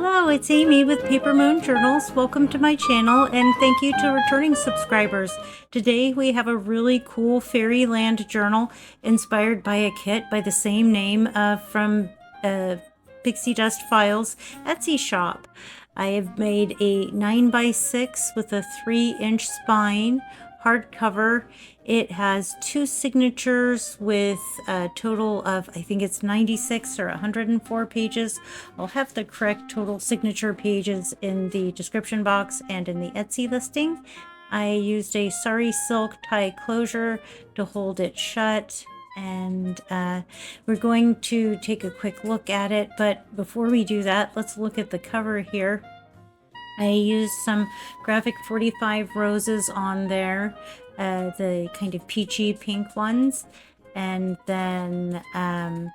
Hello, it's Amy with Paper Moon Journals. Welcome to my channel and thank you to returning subscribers. Today we have a really cool Fairyland journal inspired by a kit by the same name from Pixie Dust Files Etsy shop. I have made a 9x6 with a 3-inch spine hardcover. It has 2 signatures with a total of, I think it's 96 or 104 pages. I'll have the correct total signature pages in the description box and in the Etsy listing. I used a sari silk tie closure to hold it shut, and we're going to take a quick look at it. But before we do that, let's look at the cover here. I used some graphic 45 roses on there, the kind of peachy pink ones, and then I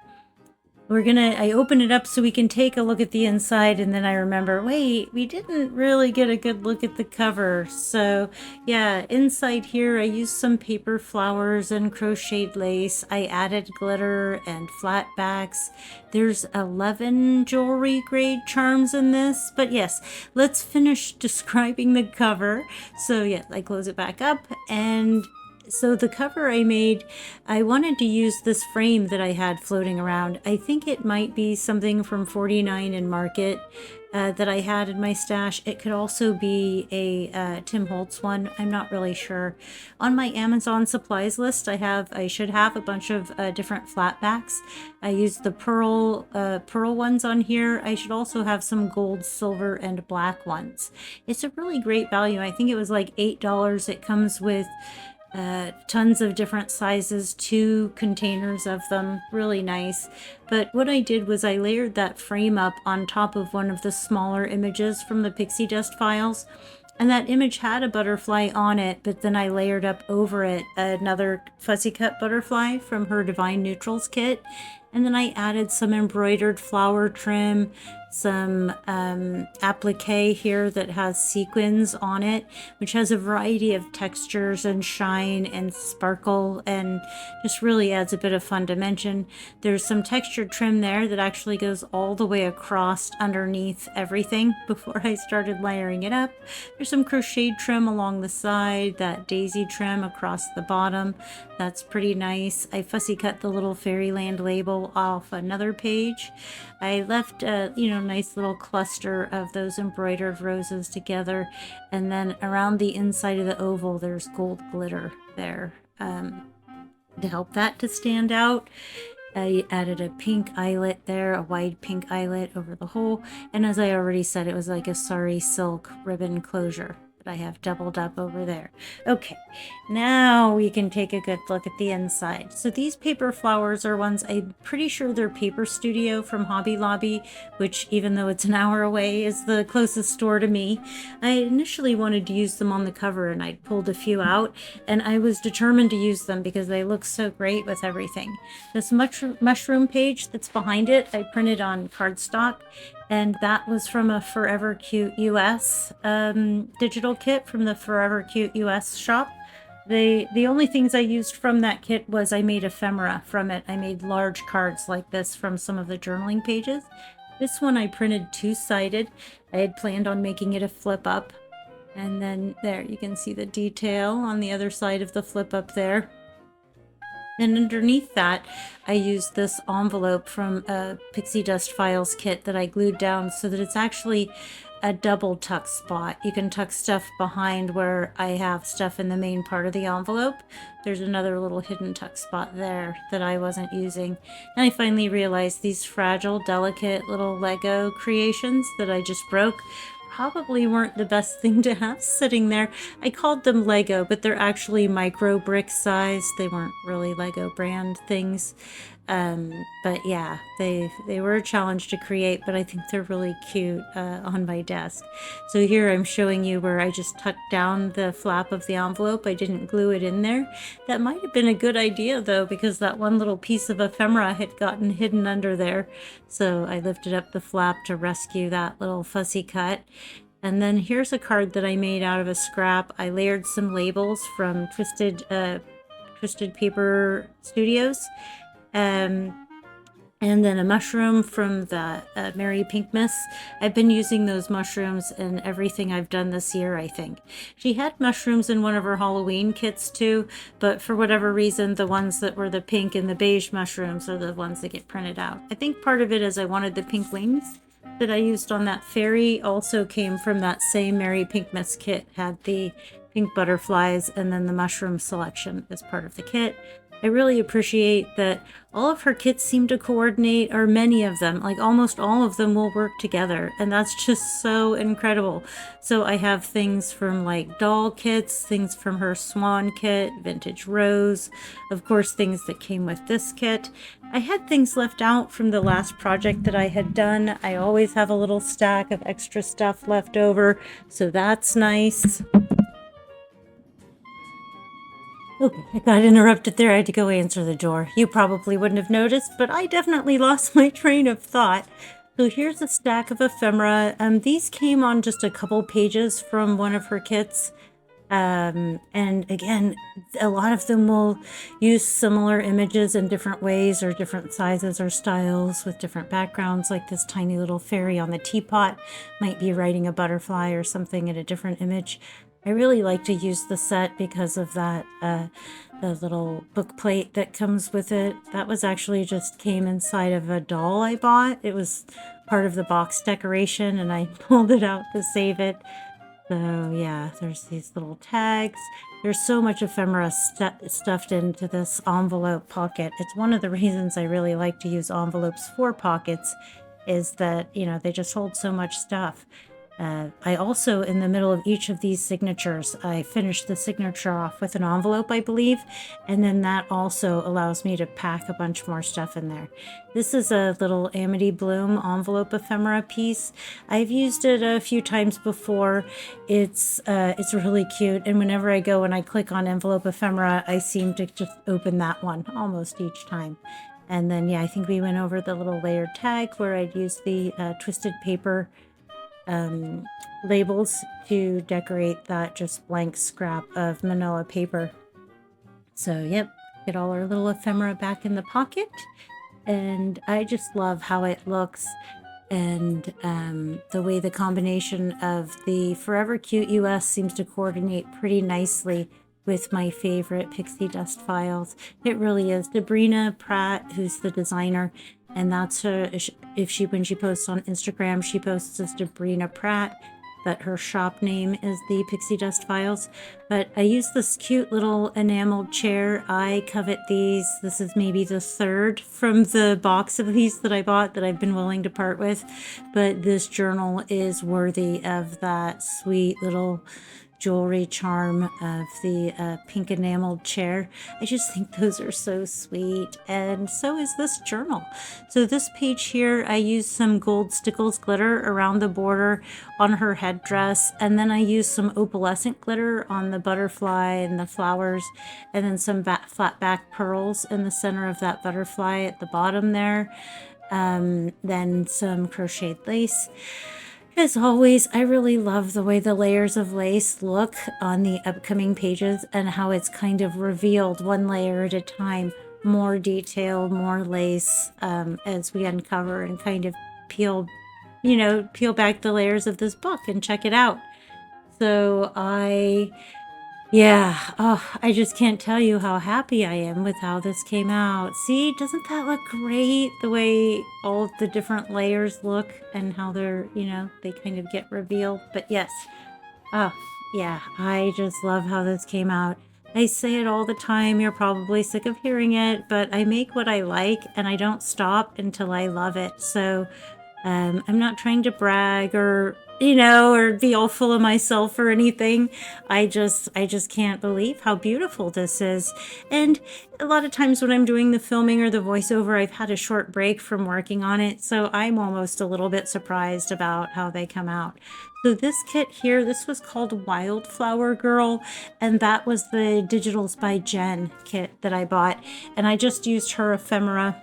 open it up so we can take a look at the inside, and then I remember, wait, we didn't really get a good look at the cover. So yeah, inside here I used some paper flowers and crocheted lace. I added glitter and flat backs. There's 11 jewelry grade charms in this, but yes, let's finish describing the cover. So yeah, I close it back up, and so the cover I made, I wanted to use this frame that I had floating around. I think it might be something from 49 and Market that I had in my stash. It could also be a Tim Holtz one. I'm not really sure. On my Amazon supplies list, I should have a bunch of different flatbacks. I used the pearl ones on here. I should also have some gold, silver, and black ones. It's a really great value. I think it was like $8. It comes with tons of different sizes, 2 containers of them, really nice. But what I did was I layered that frame up on top of one of the smaller images from the Pixie Dust Files, and that image had a butterfly on it, but then I layered up over it another fussy cut butterfly from her Divine Neutrals kit, and then I added some embroidered flower trim, some applique here that has sequins on it, which has a variety of textures and shine and sparkle, and just really adds a bit of fun dimension. There's some textured trim there that actually goes all the way across underneath everything before I started layering it up. There's some crocheted trim along the side, that daisy trim across the bottom. That's pretty nice. I fussy cut the little Fairyland label off another page. I left a nice little cluster of those embroidered roses together, and then around the inside of the oval there's gold glitter there to help that to stand out. I added a pink eyelet there, a wide pink eyelet over the whole, and as I already said, it was like a sari silk ribbon closure that I have doubled up over there. Okay, now we can take a good look at the inside. So these paper flowers are ones, I'm pretty sure they're Paper Studio from Hobby Lobby, which, even though it's an hour away, is the closest store to me. I initially wanted to use them on the cover, and I pulled a few out, and I was determined to use them because they look so great with everything. This mushroom page that's behind it, I printed on cardstock, and that was from a Forever Cute US digital kit from the Forever Cute US shop. The only things I used from that kit was I made ephemera from it. I made large cards like this from some of the journaling pages. This one I printed 2-sided. I had planned on making it a flip up. And then there, you can see the detail on the other side of the flip up there. And underneath that, I used this envelope from a Pixie Dust Files kit that I glued down so that it's actually a double tuck spot. You can tuck stuff behind where I have stuff in the main part of the envelope. There's another little hidden tuck spot there that I wasn't using. And I finally realized these fragile, delicate little Lego creations that I just broke probably weren't the best thing to have sitting there. I called them Lego, but they're actually micro brick size. They weren't really Lego brand things. But yeah, they were a challenge to create, but I think they're really cute on my desk. So here I'm showing you where I just tucked down the flap of the envelope. I didn't glue it in there. That might have been a good idea though, because that one little piece of ephemera had gotten hidden under there. So I lifted up the flap to rescue that little fussy cut. And then here's a card that I made out of a scrap. I layered some labels from Twisted Paper Studios. and then a mushroom from the Mary Pinkmas. I've been using those mushrooms in everything I've done this year, I think. She had mushrooms in one of her Halloween kits too, but for whatever reason, the ones that were the pink and the beige mushrooms are the ones that get printed out. I think part of it is I wanted the pink wings that I used on that fairy also came from that same Mary Pinkmas kit, had the pink butterflies and then the mushroom selection as part of the kit. I really appreciate that all of her kits seem to coordinate, or many of them, like almost all of them will work together. And that's just so incredible. So I have things from like doll kits, things from her swan kit, vintage rose, of course, things that came with this kit. I had things left out from the last project that I had done. I always have a little stack of extra stuff left over, so that's nice. Okay, I got interrupted there. I had to go answer the door. You probably wouldn't have noticed, but I definitely lost my train of thought. So here's a stack of ephemera. These came on just a couple pages from one of her kits. And again, a lot of them will use similar images in different ways or different sizes or styles with different backgrounds, like this tiny little fairy on the teapot might be writing a butterfly or something in a different image. I really like to use the set because of that, the little book plate that comes with it. That was actually just came inside of a doll I bought. It was part of the box decoration and I pulled it out to save it. So yeah, there's these little tags. There's so much ephemera stuffed into this envelope pocket. It's one of the reasons I really like to use envelopes for pockets is that, you know, they just hold so much stuff. I also, in the middle of each of these signatures, I finished the signature off with an envelope, I believe, and then that also allows me to pack a bunch more stuff in there. This is a little Amity Bloom envelope ephemera piece. I've used it a few times before. It's really cute, and whenever I go and I click on envelope ephemera, I seem to just open that one almost each time. And then, yeah, I think we went over the little layered tag where I'd use the twisted paper labels to decorate that just blank scrap of manila paper. So yep, get all our little ephemera back in the pocket, and I just love how it looks and the way the combination of the Forever Cute US seems to coordinate pretty nicely with my favorite Pixie Dust Files. It really is. Sabrina Pratt, who's the designer, and that's her, when she posts on Instagram, she posts as Sabrina Pratt, but her shop name is the Pixie Dust Files. But I use this cute little enameled chair. I covet these. This is maybe the third from the box of these that I bought that I've been willing to part with. But this journal is worthy of that sweet little jewelry charm of the pink enameled chair. I just think those are so sweet, and so is this journal. So this page here, I used some gold Stickles glitter around the border on her headdress, and then I used some opalescent glitter on the butterfly and the flowers, and then some flat back pearls in the center of that butterfly at the bottom there. Then some crocheted lace. As always, I really love the way the layers of lace look on the upcoming pages and how it's kind of revealed one layer at a time, more detail, more lace, as we uncover and kind of peel back the layers of this book and check it out. So I just can't tell you how happy I am with how this came out. See, doesn't that look great? The way all of the different layers look and how they're, they kind of get revealed. But yes, I just love how this came out. I say it all the time, you're probably sick of hearing it, but I make what I like and I don't stop until I love it. So I'm not trying to brag or be all full of myself or anything. I just can't believe how beautiful this is. And a lot of times when I'm doing the filming or the voiceover, I've had a short break from working on it, so I'm almost a little bit surprised about how they come out. So this kit here, this was called Wildflower Girl, and that was the Digitals by Jen kit that I bought, and I just used her ephemera.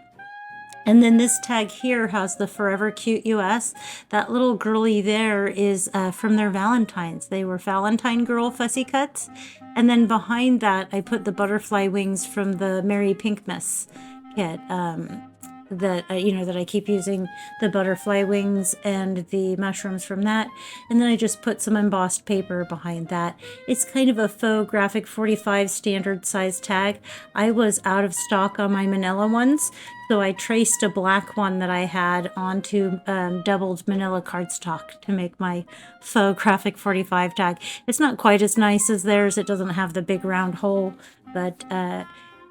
And then this tag here has the Forever Cute US. That little girly there is from their Valentines. They were Valentine Girl Fussy Cuts. And then behind that, I put the butterfly wings from the Mary Pinkmas kit. that that I keep using, the butterfly wings and the mushrooms from that. And then I just put some embossed paper behind that. It's kind of a faux graphic 45 standard size tag. I was out of stock on my manila ones, so I traced a black one that I had onto doubled manila cardstock to make my faux graphic 45 tag. It's not quite as nice as theirs. It doesn't have the big round hole, but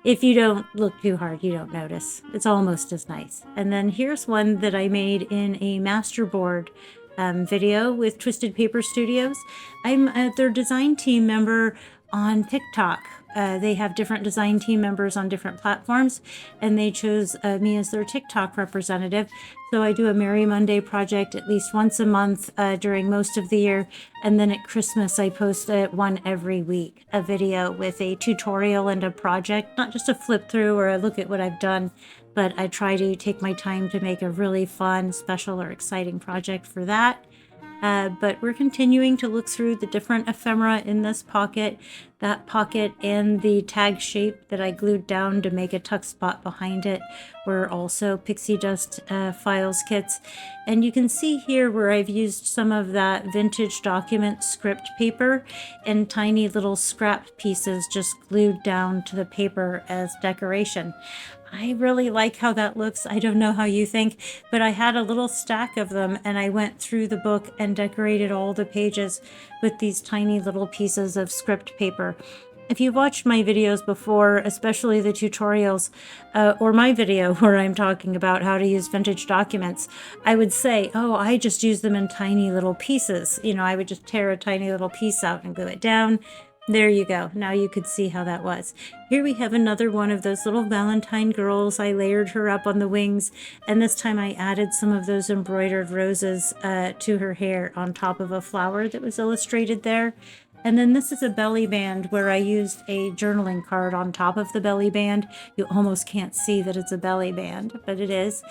if you don't look too hard, you don't notice. It's almost as nice. And then here's one that I made in a masterboard video with Twisted Paper Studios. I'm their design team member on TikTok. They have different design team members on different platforms, and they chose me as their TikTok representative. So I do a Merry Monday project at least once a month during most of the year, and then at Christmas I post one every week, a video with a tutorial and a project, not just a flip through or a look at what I've done, but I try to take my time to make a really fun, special, or exciting project for that. But we're continuing to look through the different ephemera in this pocket, that pocket, and the tag shape that I glued down to make a tuck spot behind it were also Pixie Dust Files kits. And you can see here where I've used some of that vintage document script paper and tiny little scrap pieces just glued down to the paper as decoration. I really like how that looks. I don't know how you think, but I had a little stack of them and I went through the book and decorated all the pages with these tiny little pieces of script paper. If you've watched my videos before, especially the tutorials, or my video where I'm talking about how to use vintage documents, I would say, oh, I just use them in tiny little pieces. I would just tear a tiny little piece out and glue it down. There you go. Now you could see how that was. Here we have another one of those little Valentine girls. I layered her up on the wings, and this time I added some of those embroidered roses to her hair on top of a flower that was illustrated there. And then this is a belly band where I used a journaling card on top of the belly band. You almost can't see that it's a belly band, but it is.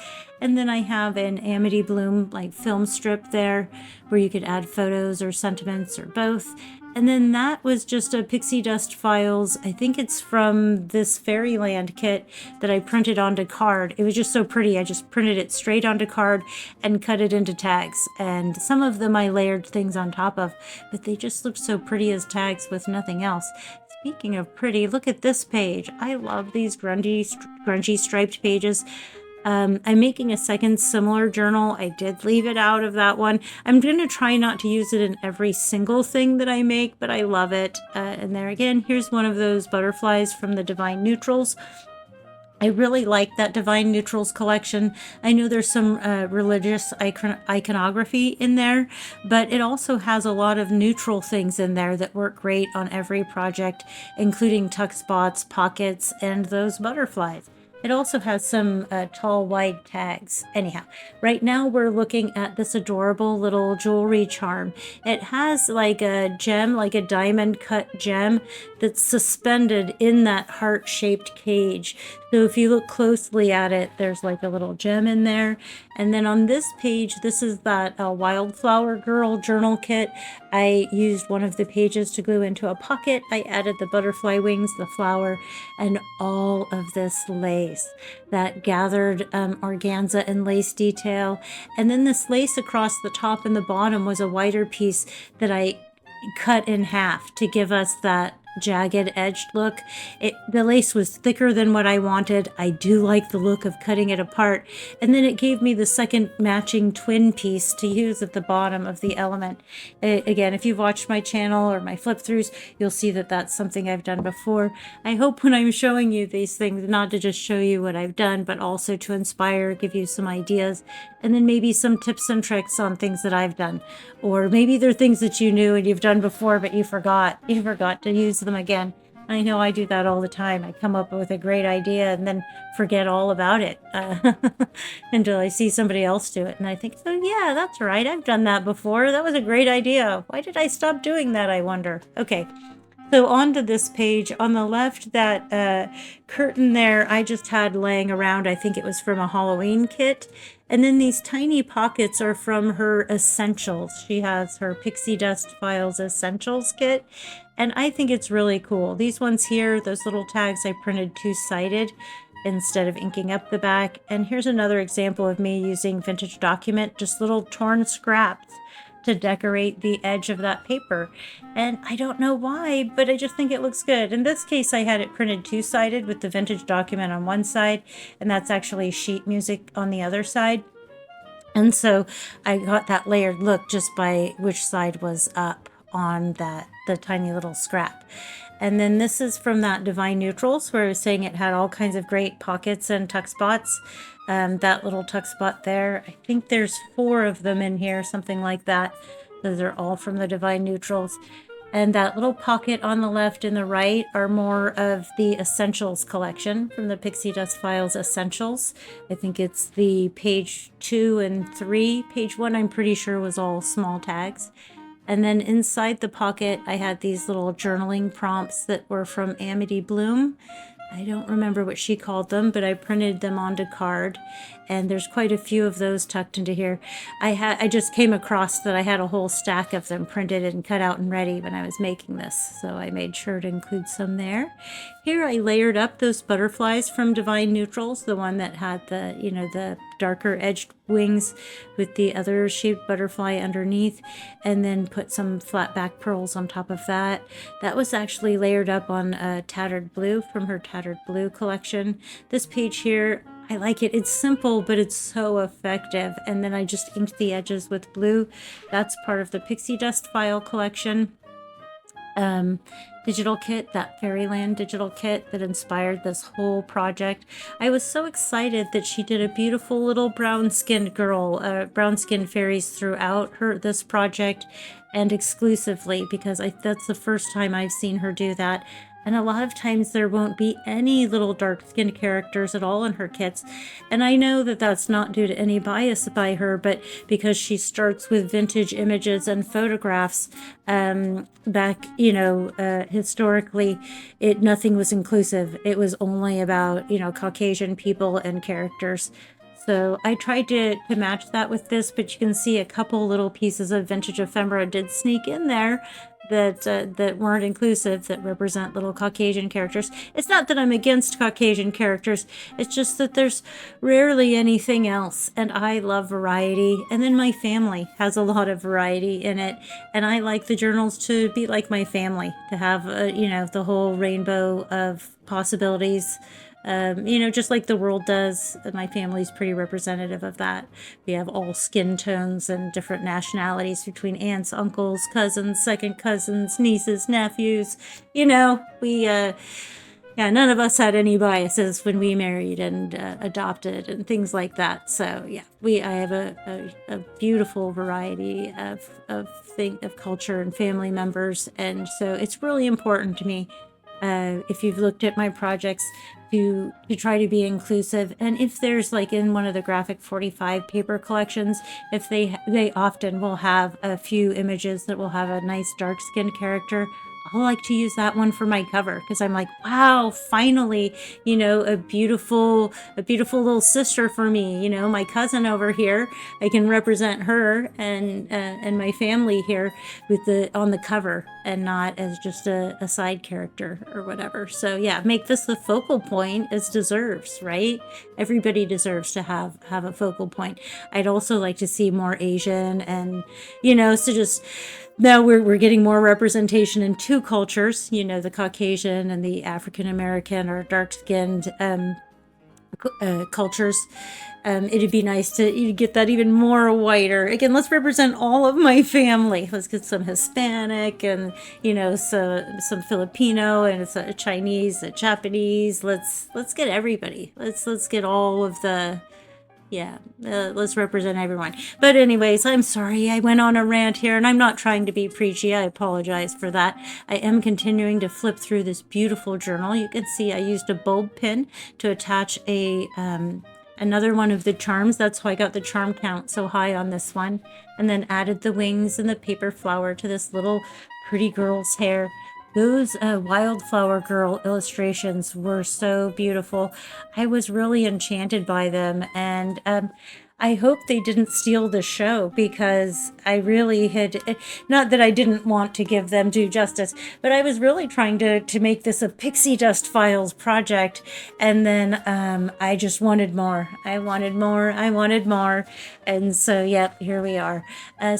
And then I have an Amity Bloom film strip there where you could add photos or sentiments or both. And then that was just a Pixie Dust Files. I think it's from this Fairyland kit that I printed onto card. It was just so pretty. I just printed it straight onto card and cut it into tags. And some of them I layered things on top of, but they just looked so pretty as tags with nothing else. Speaking of pretty, look at this page. I love these grungy striped pages. I'm making a second similar journal. I did leave it out of that one. I'm going to try not to use it in every single thing that I make, but I love it. And there again, here's one of those butterflies from the Divine Neutrals. I really like that Divine Neutrals collection. I know there's some religious iconography in there, but it also has a lot of neutral things in there that work great on every project, including tuck spots, pockets, and those butterflies. It also has some tall, wide tags. Anyhow, right now we're looking at this adorable little jewelry charm. It has like a gem, like a diamond cut gem that's suspended in that heart-shaped cage. So if you look closely at it, there's like a little gem in there. And then on this page, this is that Wildflower Girl journal kit. I used one of the pages to glue into a pocket. I added the butterfly wings, the flower, and all of this lace, that gathered organza and lace detail. And then this lace across the top and the bottom was a wider piece that I cut in half to give us that jagged edged look. The lace was thicker than what I wanted. I do like the look of cutting it apart. And then it gave me the second matching twin piece to use at the bottom of the element. Again, if you've watched my channel or my flip throughs, you'll see that that's something I've done before. I hope when I'm showing you these things, not to just show you what I've done, but also to inspire, give you some ideas, and then maybe some tips and tricks on things that I've done. Or maybe they're things that you knew and you've done before, but you forgot to use them again. I know I do that all the time. I come up with a great idea and then forget all about it until I see somebody else do it. And I think, oh yeah, that's right. I've done that before. That was a great idea. Why did I stop doing that, I wonder? Okay. So onto this page, on the left, that curtain there, I just had laying around. I think it was from a Halloween kit. And then these tiny pockets are from her essentials. She has her Pixie Dust Files Essentials kit. And I think it's really cool. These ones here, those little tags I printed two-sided. instead of inking up the back. And here's another example of me using vintage document, just little torn scraps to decorate the edge of that paper. And I don't know why, but I just think it looks good. In this case, I had it printed two-sided with the vintage document on one side, and that's actually sheet music on the other side. And so I got that layered look just by which side was up on the tiny little scrap. And then this is from that Divine Neutrals, where I was saying it had all kinds of great pockets and tuck spots. That little tuck spot there, I think there's 4 of them in here, something like that. Those are all from the Divine Neutrals. And that little pocket on the left and the right are more of the Essentials collection from the Pixie Dust Files Essentials. I think it's the page 2 and 3. Page 1, I'm pretty sure, was all small tags. And then inside the pocket, I had these little journaling prompts that were from Amity Bloom. I don't remember what she called them, but I printed them onto card, and there's quite a few of those tucked into here. I just came across that I had a whole stack of them printed and cut out and ready when I was making this, so I made sure to include some there. Here I layered up those butterflies from Divine Neutrals, the one that had the, the darker edged wings with the other shaped butterfly underneath, and then put some flat back pearls on top of that. That was actually layered up on Tattered Blue from her Tattered Blue collection. This page here, I like it. It's simple, but it's so effective. And then I just inked the edges with blue. That's part of the Pixie Dust File collection. Digital kit, that Fairyland digital kit that inspired this whole project. I was so excited that she did a beautiful little brown-skinned girl, brown-skinned fairies throughout this project, and exclusively, because that's the first time I've seen her do that. And a lot of times there won't be any little dark-skinned characters at all in her kits. And I know that that's not due to any bias by her, but because she starts with vintage images and photographs back, historically, nothing was inclusive. It was only about, Caucasian people and characters. So I tried to match that with this, but you can see a couple little pieces of vintage ephemera did sneak in there that weren't inclusive, that represent little Caucasian characters. It's not that I'm against Caucasian characters, it's just that there's rarely anything else, and I love variety, and then my family has a lot of variety in it, and I like the journals to be like my family, to have the whole rainbow of possibilities. Just like the world does. My family's pretty representative of that. We have all skin tones and different nationalities between aunts, uncles, cousins, second cousins, nieces, nephews. None of us had any biases when we married and adopted and things like that. So yeah, I have a beautiful variety of culture and family members, and so it's really important to me. If you've looked at my projects, to try to be inclusive, and if there's, like in one of the Graphic 45 paper collections, if they often will have a few images that will have a nice dark skinned character, I'll like to use that one for my cover, because I'm like, wow, finally, a beautiful little sister for me, my cousin over here. I can represent her and my family here on the cover, and not as just a side character or whatever. So yeah, make this the focal point as deserves, right? Everybody deserves to have a focal point. I'd also like to see more Asian, and so just now we're getting more representation in two cultures, the Caucasian and the African American or dark-skinned cultures. It'd be nice to get that even more whiter. Again, let's represent all of my family. Let's get some Hispanic and, some Filipino, and it's a Chinese, a Japanese. Let's get everybody. Let's get all of the... let's represent everyone. But anyways, I'm sorry I went on a rant here, and I'm not trying to be preachy. I apologize for that. I am continuing to flip through this beautiful journal. You can see I used a bulb pin to attach another one of the charms. That's why I got the charm count so high on this one. And then added the wings and the paper flower to this little pretty girl's hair. Those Wildflower Girl illustrations were so beautiful. I was really enchanted by them, and I hope they didn't steal the show, because I really had, not that I didn't want to give them due justice, but I was really trying to make this a Pixie Dust Files project. And then I just wanted more. I wanted more. I wanted more. And so, yep, here we are.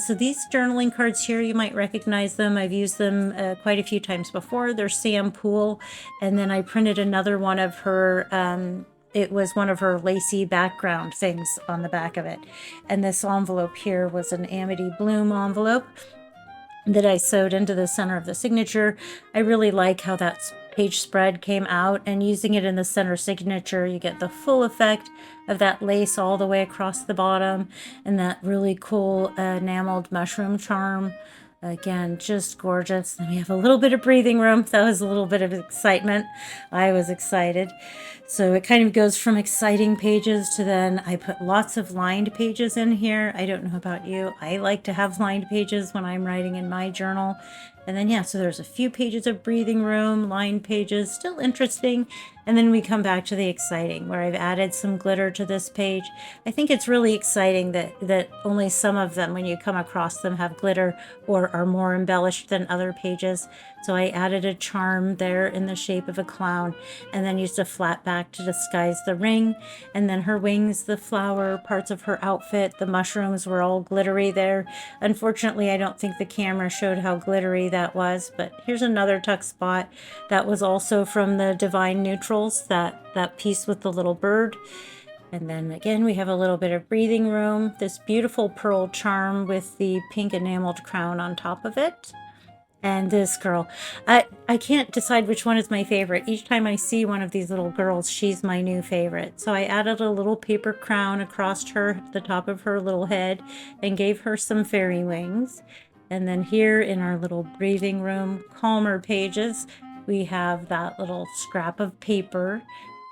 So these journaling cards here, you might recognize them. I've used them quite a few times before. They're Sam Poole. And then I printed another one of her, it was one of her lacy background things on the back of it. And this envelope here was an Amity Bloom envelope that I sewed into the center of the signature. I really like how that page spread came out, and using it in the center signature, you get the full effect of that lace all the way across the bottom, and that really cool enameled mushroom charm. Again, just gorgeous. And we have a little bit of breathing room. That was a little bit of excitement. I was excited. So it kind of goes from exciting pages to then I put lots of lined pages in here. I don't know about you. I like to have lined pages when I'm writing in my journal. And then, yeah, so there's a few pages of breathing room, lined pages, still interesting. And then we come back to the exciting, where I've added some glitter to this page. I think it's really exciting that only some of them, when you come across them, have glitter or are more embellished than other pages. So I added a charm there in the shape of a clown, and then used a flat back to disguise the ring. And then her wings, the flower, parts of her outfit, the mushrooms were all glittery there. Unfortunately, I don't think the camera showed how glittery that was, but here's another tuck spot that was also from the Divine Neutrals, that piece with the little bird. And then again, we have a little bit of breathing room, this beautiful pearl charm with the pink enameled crown on top of it. And this girl, I can't decide which one is my favorite. Each time I see one of these little girls, she's my new favorite. So I added a little paper crown across her, the top of her little head, and gave her some fairy wings. And then here in our little breathing room, calmer pages, we have that little scrap of paper.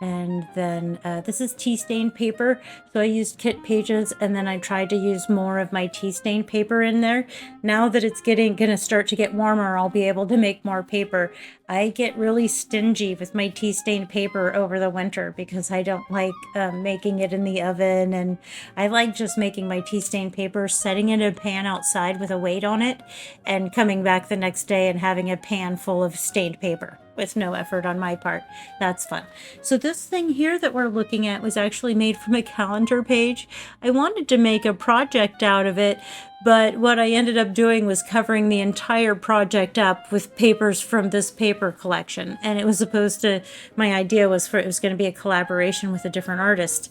And then this is tea stained paper. So I used kit pages, and then I tried to use more of my tea stained paper in there. Now that it's gonna start to get warmer, I'll be able to make more paper. I get really stingy with my tea stained paper over the winter because I don't like making it in the oven, and I like just making my tea stained paper, setting it in a pan outside with a weight on it, and coming back the next day and having a pan full of stained paper with no effort on my part. That's fun. So this thing here that we're looking at was actually made from a calendar page. I wanted to make a project out of it, but what I ended up doing was covering the entire project up with papers from this paper collection. And it was supposed to, my idea was it was going to be a collaboration with a different artist.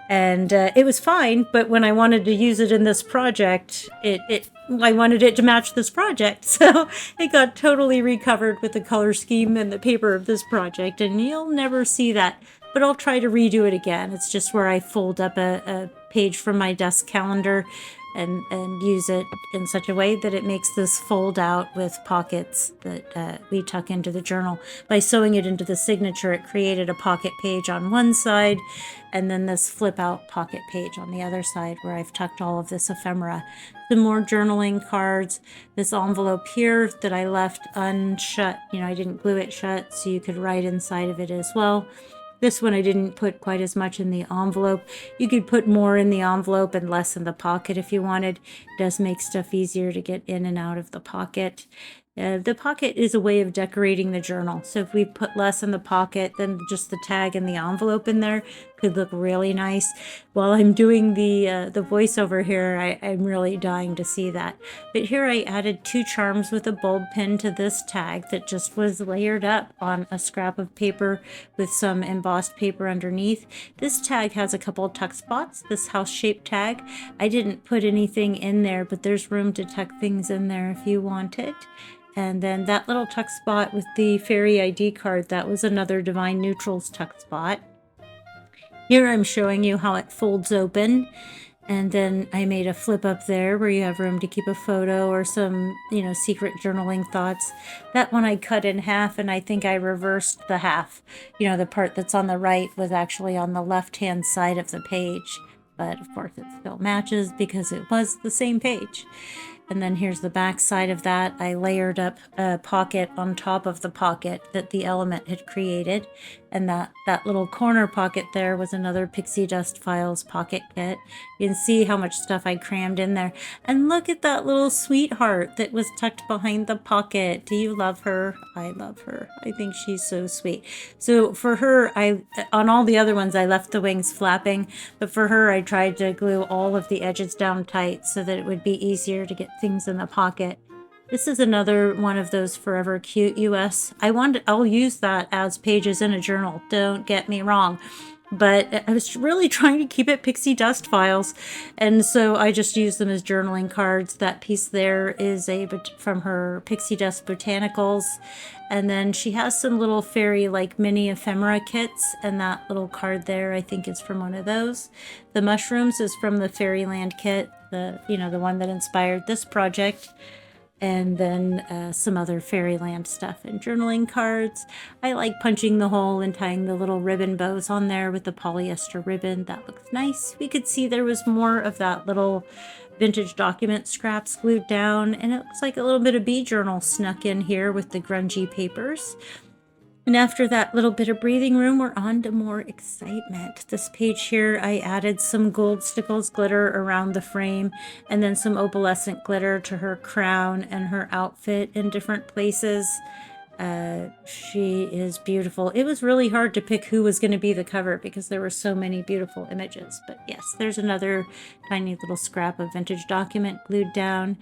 And it was fine, but when I wanted to use it in this project, I wanted it to match this project. So it got totally recovered with the color scheme and the paper of this project, and you'll never see that. But I'll try to redo it again. It's just where I fold up a page from my desk calendar and use it in such a way that it makes this fold out with pockets that we tuck into the journal. By sewing it into the signature, it created a pocket page on one side, and then this flip out pocket page on the other side where I've tucked all of this ephemera. Some more journaling cards. This envelope here that I left unshut, I didn't glue it shut, so you could write inside of it as well. This one I didn't put quite as much in the envelope. You could put more in the envelope and less in the pocket if you wanted. It does make stuff easier to get in and out of the pocket. The pocket is a way of decorating the journal. So if we put less in the pocket, then just the tag and the envelope in there could look really nice. While I'm doing the voiceover here, I'm really dying to see that. But here I added 2 charms with a bulb pin to this tag that just was layered up on a scrap of paper with some embossed paper underneath. This tag has a couple of tuck spots, this house-shaped tag. I didn't put anything in there, but there's room to tuck things in there if you want it. And then that little tuck spot with the fairy ID card, that was another Divine Neutrals tuck spot. Here I'm showing you how it folds open. And then I made a flip up there where you have room to keep a photo or some, secret journaling thoughts. That one I cut in half, and I think I reversed the half. The part that's on the right was actually on the left-hand side of the page. But of course it still matches because it was the same page. And then here's the back side of that. I layered up a pocket on top of the pocket that the element had created. And that little corner pocket there was another Pixie Dust Files pocket kit. You can see how much stuff I crammed in there. And look at that little sweetheart that was tucked behind the pocket. Do you love her? I love her. I think she's so sweet. So for her, on all the other ones, I left the wings flapping. But for her, I tried to glue all of the edges down tight so that it would be easier to get things in the pocket. This is another one of those Forever Cute US. I'll use that as pages in a journal. Don't get me wrong. But I was really trying to keep it Pixie Dust Files. And so I just used them as journaling cards. That piece there is from her Pixie Dust Botanicals. And then she has some little fairy like mini ephemera kits. And that little card there I think is from one of those. The mushrooms is from the Fairyland kit. The one that inspired this project. And then some other Fairyland stuff and journaling cards. I like punching the hole and tying the little ribbon bows on there with the polyester ribbon. That looks nice. We could see there was more of that little vintage document scraps glued down, and it looks like a little bit of bee journal snuck in here with the grungy papers. And after that little bit of breathing room, we're on to more excitement. This page here, I added some gold stickles glitter around the frame and then some opalescent glitter to her crown and her outfit in different places. She is beautiful. It was really hard to pick who was going to be the cover because there were so many beautiful images. But yes, there's another tiny little scrap of vintage document glued down.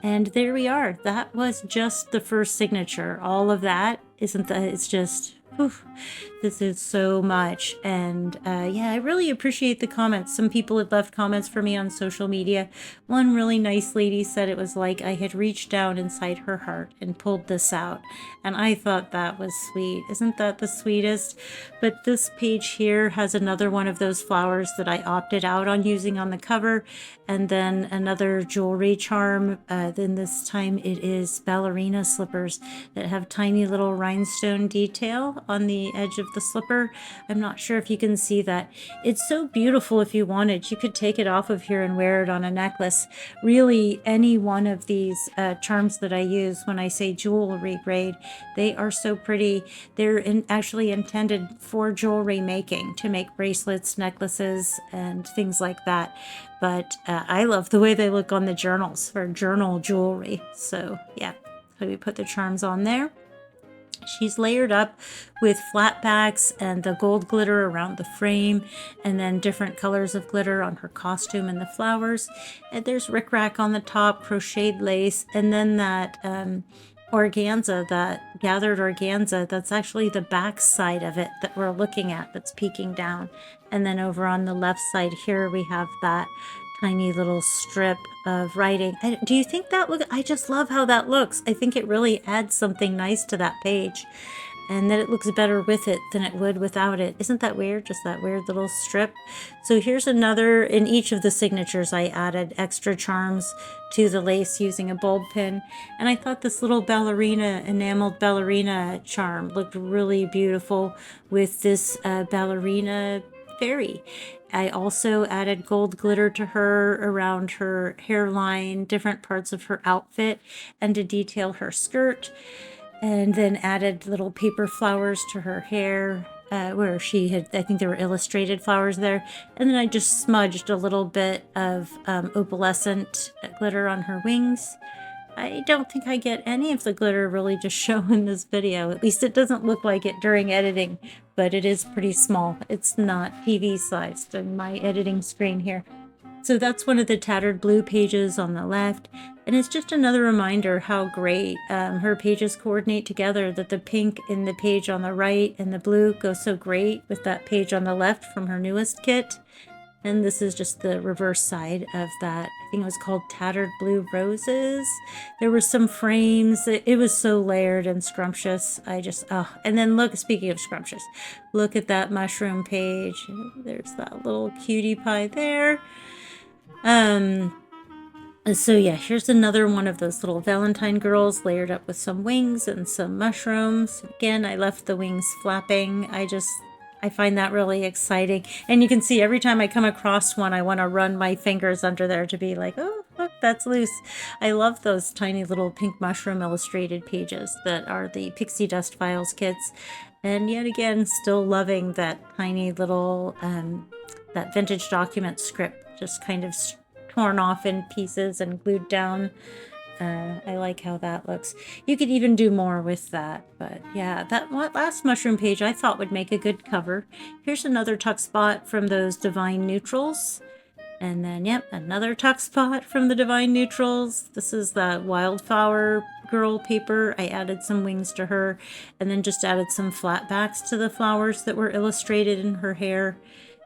And there we are. That was just the first signature. All of that, isn't that? It's just, whew, this is so much. And yeah, I really appreciate the comments. Some people had left comments for me on social media. One really nice lady said it was like I had reached down inside her heart and pulled this out. And I thought that was sweet. Isn't that the sweetest? But this page here has another one of those flowers that I opted out on using on the cover. And then another jewelry charm. Then this time it is ballerina slippers that have tiny little rhinestone detail on the edge of the slipper. I'm not sure if you can see that. It's so beautiful. If you wanted, you could take it off of here and wear it on a necklace. Really, any one of these charms that I use when I say jewelry grade, they are so pretty. They're actually intended for jewelry making, to make bracelets, necklaces, and things like that. But I love the way they look on the journals for journal jewelry. So yeah, so we put the charms on there. She's layered up with flat backs and the gold glitter around the frame, and then different colors of glitter on her costume and the flowers. And there's rickrack on the top, crocheted lace, and then that organza, that gathered organza, that's actually the back side of it that we're looking at, that's peeking down. And then over on the left side here, we have that tiny little strip of writing. Do you think that look? I just love how that looks. I think it really adds something nice to that page, and that it looks better with it than it would without it. Isn't that weird? Just that weird little strip. So here's another. In each of the signatures, I added extra charms to the lace using a bulb pin, and I thought this little ballerina, enameled ballerina charm looked really beautiful with this ballerina fairy. I also added gold glitter to her around her hairline, different parts of her outfit, and to detail her skirt. And then added little paper flowers to her hair, where she had, I think there were illustrated flowers there. And then I just smudged a little bit of opalescent glitter on her wings. I don't think I get any of the glitter really just show in this video. At least it doesn't look like it during editing, but it is pretty small. It's not TV sized on my editing screen here. So that's one of the tattered blue pages on the left. And it's just another reminder how great her pages coordinate together, that the pink in the page on the right and the blue go so great with that page on the left from her newest kit. And this is just the reverse side of that. I think it was called Tattered Blue Roses. There were some frames. It was so layered and scrumptious. And then look, speaking of scrumptious, look at that mushroom page. There's that little cutie pie there. So yeah, here's another one of those little Valentine girls layered up with some wings and some mushrooms. Again, I left the wings flapping. I find that really exciting. And you can see every time I come across one, I want to run my fingers under there to be like, oh, Look, that's loose. I love those tiny little pink mushroom illustrated pages that are the Pixie Dust Files kits. And yet again, still loving that tiny little, that vintage document script, just kind of torn off in pieces and glued down. I like how that looks. You could even do more with that, but yeah, that last mushroom page I thought would make a good cover. Here's another tuck spot from those Divine Neutrals. And then, yep, another tuck spot from the Divine Neutrals. This is the Wildflower Girl paper. I added some wings to her and then just added some flat backs to the flowers that were illustrated in her hair.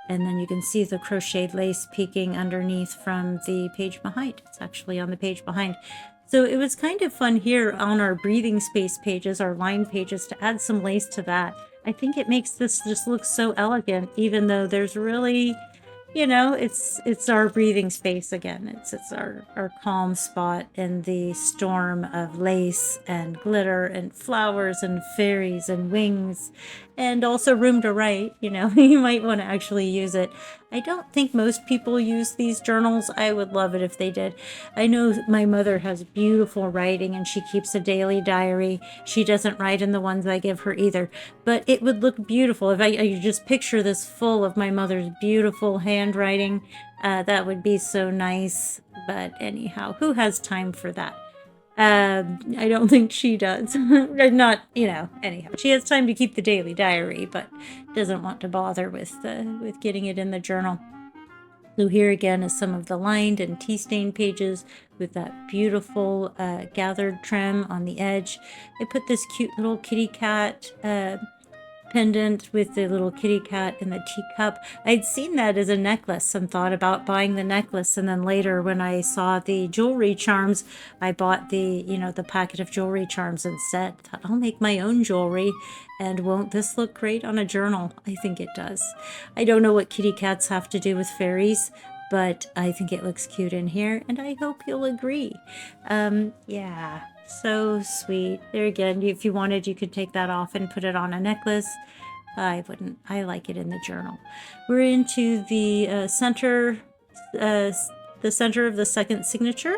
And then you can see the crocheted lace peeking underneath from the page behind. It's actually on the page behind. So it was kind of fun here on our breathing space pages, our line pages, to add some lace to that. I think it makes this just look so elegant, even though there's really, you know, it's our breathing space again. It's our calm spot in the storm of lace and glitter and flowers and fairies and wings, and also room to write. You know, you might want to actually use it. I don't think most people use these journals. I would love it if they did. I know my mother has beautiful writing and she keeps a daily diary. She doesn't write in the ones I give her either, but it would look beautiful if I just picture this full of my mother's beautiful handwriting. That would be so nice. But anyhow, who has time for that? I don't think she does. Not, you know, anyhow. She has time to keep the daily diary, but doesn't want to bother with getting it in the journal. So here again is some of the lined and tea stain pages with that beautiful gathered trim on the edge. I put this cute little kitty cat pendant with the little kitty cat in the teacup. I'd seen that as a necklace and thought about buying the necklace, and then later when I saw the jewelry charms, I bought the, you know, the packet of jewelry charms instead. Thought I'll make my own jewelry, and won't this look great on a journal? I think it does. I don't know what kitty cats have to do with fairies, but I think it looks cute in here, and I hope you'll agree. Yeah. So sweet. There again, if you wanted, you could take that off and put it on a necklace. I wouldn't. I like it in the journal. We're into the center of the second signature.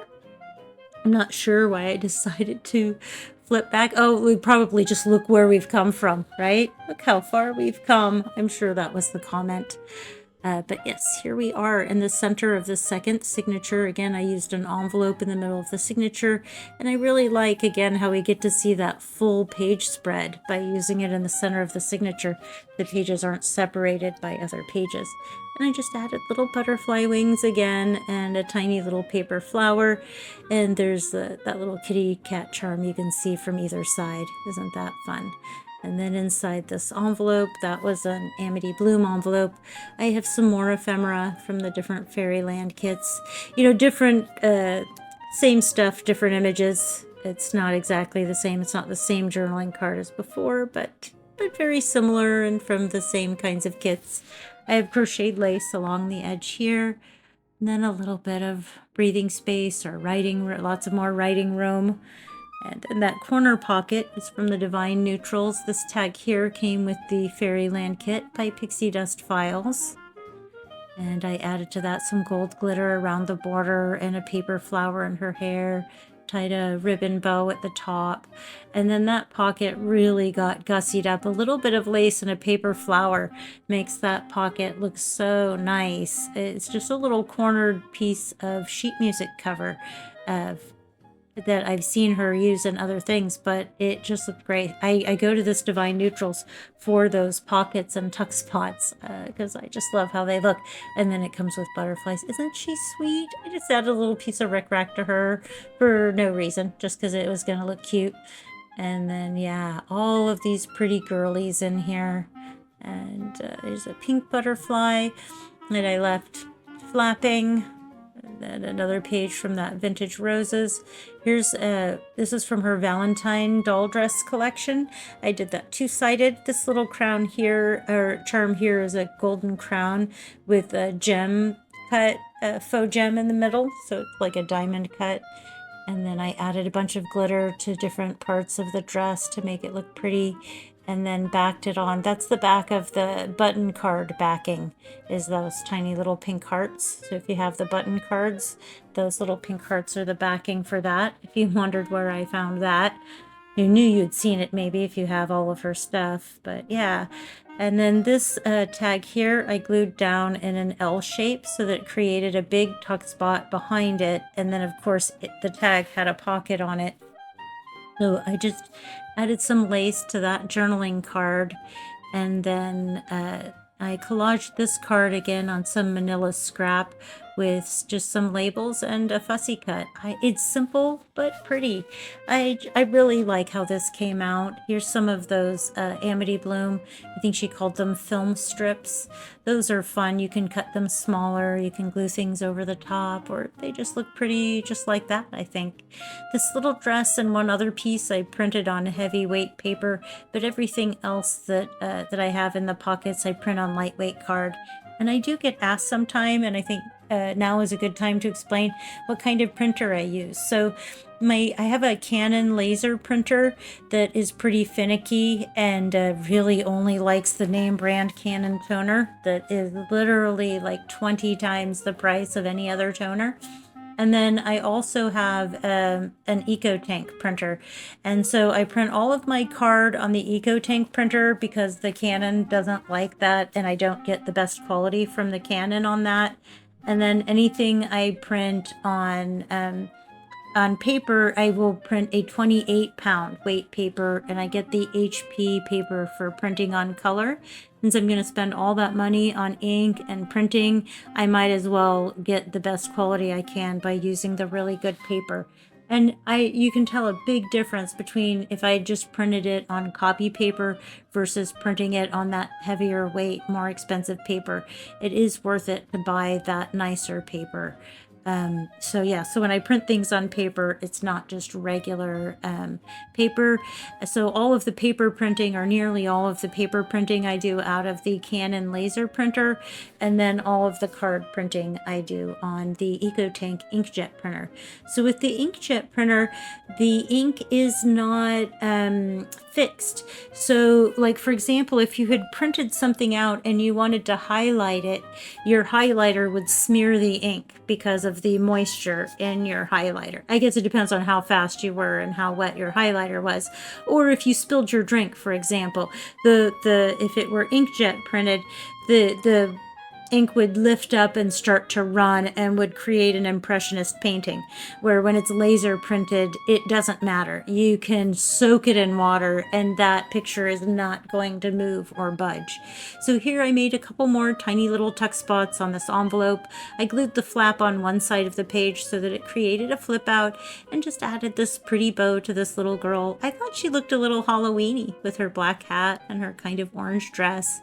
I'm not sure why I decided to flip back. Oh, we probably just look where we've come from, right? Look how far we've come. I'm sure that was the comment. But yes, here we are in the center of the second signature. Again, I used an envelope in the middle of the signature, and I really like, again, how we get to see that full page spread by using it in the center of the signature. The pages aren't separated by other pages. And I just added little butterfly wings again and a tiny little paper flower. And there's that little kitty cat charm you can see from either side. Isn't that fun? And then inside this envelope, that was an Amity Bloom envelope, I have some more ephemera from the different Fairyland kits. You know, different, same stuff, different images. It's not exactly the same. It's not the same journaling card as before, but very similar and from the same kinds of kits. I have crocheted lace along the edge here. And then a little bit of breathing space or writing, lots of more writing room. And in that corner pocket is from the Divine Neutrals. This tag here came with the Fairyland kit by Pixie Dust Files. And I added to that some gold glitter around the border and a paper flower in her hair. Tied a ribbon bow at the top. And then that pocket really got gussied up. A little bit of lace and a paper flower makes that pocket look so nice. It's just a little cornered piece of sheet music cover that I've seen her use in other things, but it just looked great. I go to this Divine Neutrals for those pockets and tuck spots because I just love how they look. And then it comes with butterflies. Isn't she sweet? I just added a little piece of rickrack to her for no reason, just because it was going to look cute. And then, yeah, all of these pretty girlies in here. And there's a pink butterfly that I left flapping. And another page from that Vintage Roses. Here's this is from her Valentine doll dress collection. I did that two-sided. This little crown here, or charm here, is a golden crown with a gem cut, a faux gem in the middle, so it's like a diamond cut. And then I added a bunch of glitter to different parts of the dress to make it look pretty. and then backed it on. That's the back of the button card backing, is those tiny little pink hearts. So if you have the button cards, those little pink hearts are the backing for that. If you wondered where I found that, you knew you'd seen it maybe if you have all of her stuff, but yeah. And then this tag here, I glued down in an L shape so that it created a big tuck spot behind it. And then of course the tag had a pocket on it. So I just added some lace to that journaling card, and then I collaged this card again on some manila scrap with just some labels and a fussy cut. It's simple but pretty. I really like how this came out. Here's some of those Amity Bloom. I think she called them film strips. Those are fun. You can cut them smaller. You can glue things over the top, or they just look pretty just like that, I think. This little dress and one other piece I printed on heavyweight paper, but everything else that I have in the pockets I print on lightweight card. And I do get asked sometime, and I think now is a good time to explain what kind of printer I use. So I have a Canon laser printer that is pretty finicky and really only likes the name brand Canon toner that is literally like 20 times the price of any other toner. And then I also have an EcoTank printer. And so I print all of my card on the EcoTank printer because the Canon doesn't like that, and I don't get the best quality from the Canon on that. And then anything I print on paper, I will print a 28-pound weight paper, and I get the HP paper for printing on color. Since I'm going to spend all that money on ink and printing, I might as well get the best quality I can by using the really good paper. And you can tell a big difference between if I just printed it on copy paper versus printing it on that heavier weight, more expensive paper. It is worth it to buy that nicer paper. So when I print things on paper, it's not just regular paper. So all of the paper printing, or nearly all of the paper printing, I do out of the Canon laser printer, and then all of the card printing I do on the EcoTank inkjet printer. So with the inkjet printer, the ink is not fixed. So like, for example, if you had printed something out and you wanted to highlight it, your highlighter would smear the ink because of the moisture in your highlighter. I guess it depends on how fast you were and how wet your highlighter was. Or if you spilled your drink, for example, if it were inkjet printed, the ink would lift up and start to run and would create an impressionist painting, where when it's laser printed, it doesn't matter. You can soak it in water and that picture is not going to move or budge. So here I made a couple more tiny little tuck spots on this envelope. I glued the flap on one side of the page so that it created a flip out, and just added this pretty bow to this little girl. I thought she looked a little Halloween-y with her black hat and her kind of orange dress.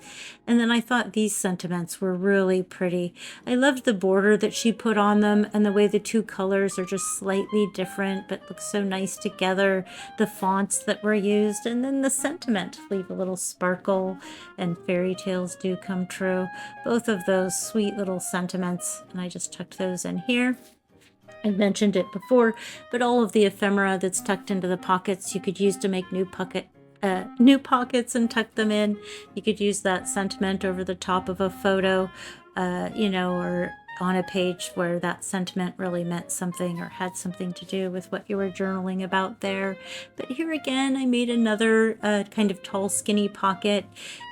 And then I thought these sentiments were really pretty. I loved the border that she put on them, and the way the two colors are just slightly different but look so nice together. The fonts that were used, and then the sentiment, leave a little sparkle and fairy tales do come true. Both of those sweet little sentiments, and I just tucked those in here. I mentioned it before, but all of the ephemera that's tucked into the pockets you could use to make new pockets and tuck them in. You could use that sentiment over the top of a photo, or on a page where that sentiment really meant something or had something to do with what you were journaling about there. But here again, I made another kind of tall, skinny pocket,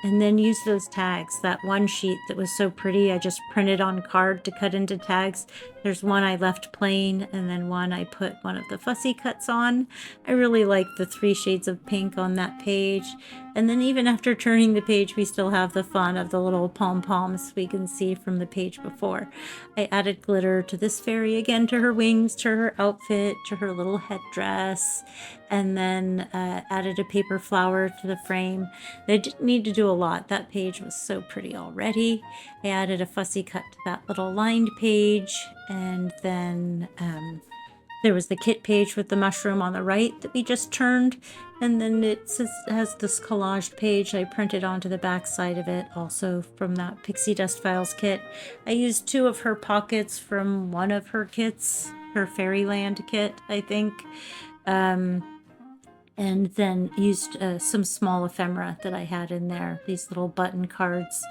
and then used those tags. That one sheet that was so pretty, I just printed on card to cut into tags. There's one I left plain, and then one I put one of the fussy cuts on. I really like the 3 shades of pink on that page. And then even after turning the page, we still have the fun of the little pom-poms we can see from the page before. I added glitter to this fairy again, to her wings, to her outfit, to her little headdress, and then added a paper flower to the frame. I didn't need to do a lot. That page was so pretty already. I added a fussy cut to that little lined page, and then there was the kit page with the mushroom on the right that we just turned, and then it has this collaged page I printed onto the back side of it, also from that Pixie Dust Files kit. I used 2 of her pockets from one of her kits, her Fairyland kit, I think. and then used some small ephemera that I had in there, these little button cards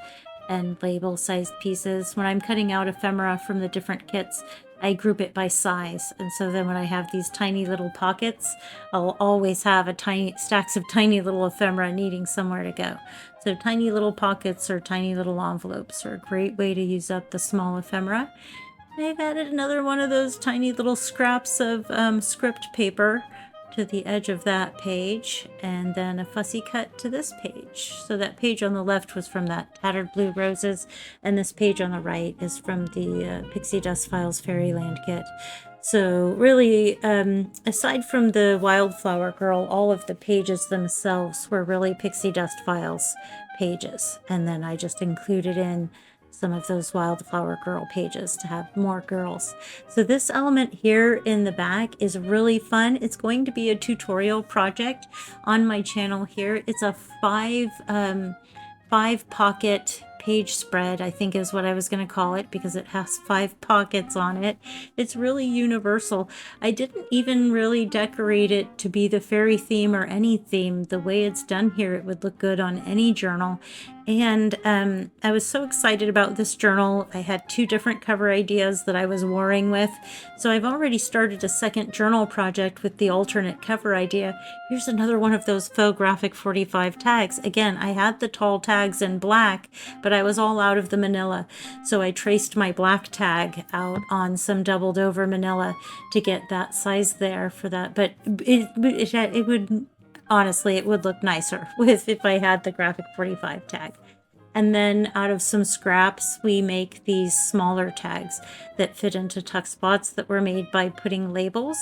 and label sized pieces. When I'm cutting out ephemera from the different kits, I group it by size. And so then when I have these tiny little pockets, I'll always have a tiny stacks of tiny little ephemera needing somewhere to go. So tiny little pockets or tiny little envelopes are a great way to use up the small ephemera. I've added another one of those tiny little scraps of script paper to the edge of that page, and then a fussy cut to this page. So that page on the left was from that Tattered Blue Roses, and this page on the right is from the Pixie Dust Files Fairyland kit. So really, aside from the Wildflower Girl, all of the pages themselves were really Pixie Dust Files pages, and then I just included in some of those Wildflower Girl pages to have more girls. So this element here in the back is really fun. It's going to be a tutorial project on my channel here. It's a five pocket page spread, I think is what I was going to call it, because it has 5 pockets on it. It's really universal. I didn't even really decorate it to be the fairy theme or any theme. The way it's done here, it would look good on any journal. And I was so excited about this journal. I had 2 different cover ideas that I was warring with. So I've already started a second journal project with the alternate cover idea. Here's another one of those faux graphic 45 tags. Again, I had the tall tags in black, but I was all out of the manila. So I traced my black tag out on some doubled over manila to get that size there for that. But it would... Honestly, it would look nicer if I had the graphic 45 tag. And then out of some scraps, we make these smaller tags that fit into tuck spots that were made by putting labels.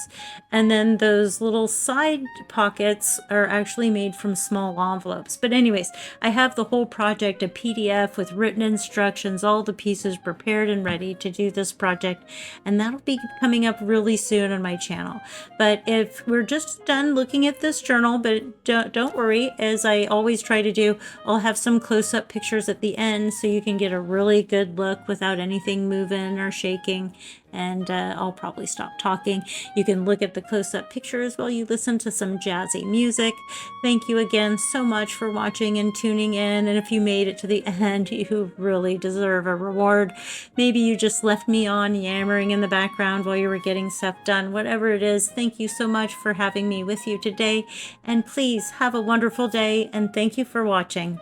And then those little side pockets are actually made from small envelopes. But anyways, I have the whole project, a PDF with written instructions, all the pieces prepared and ready to do this project. And that'll be coming up really soon on my channel. But if we're just done looking at this journal, but don't worry, as I always try to do, I'll have some close-up pictures at the end so you can get a really good look without anything moving or shaking. And I'll probably stop talking. You can look at the close-up pictures while you listen to some jazzy music. Thank you again so much for watching and tuning in. And if you made it to the end, you really deserve a reward. Maybe you just left me on yammering in the background while you were getting stuff done. Whatever it is, thank you so much for having me with you today. And please have a wonderful day, and thank you for watching.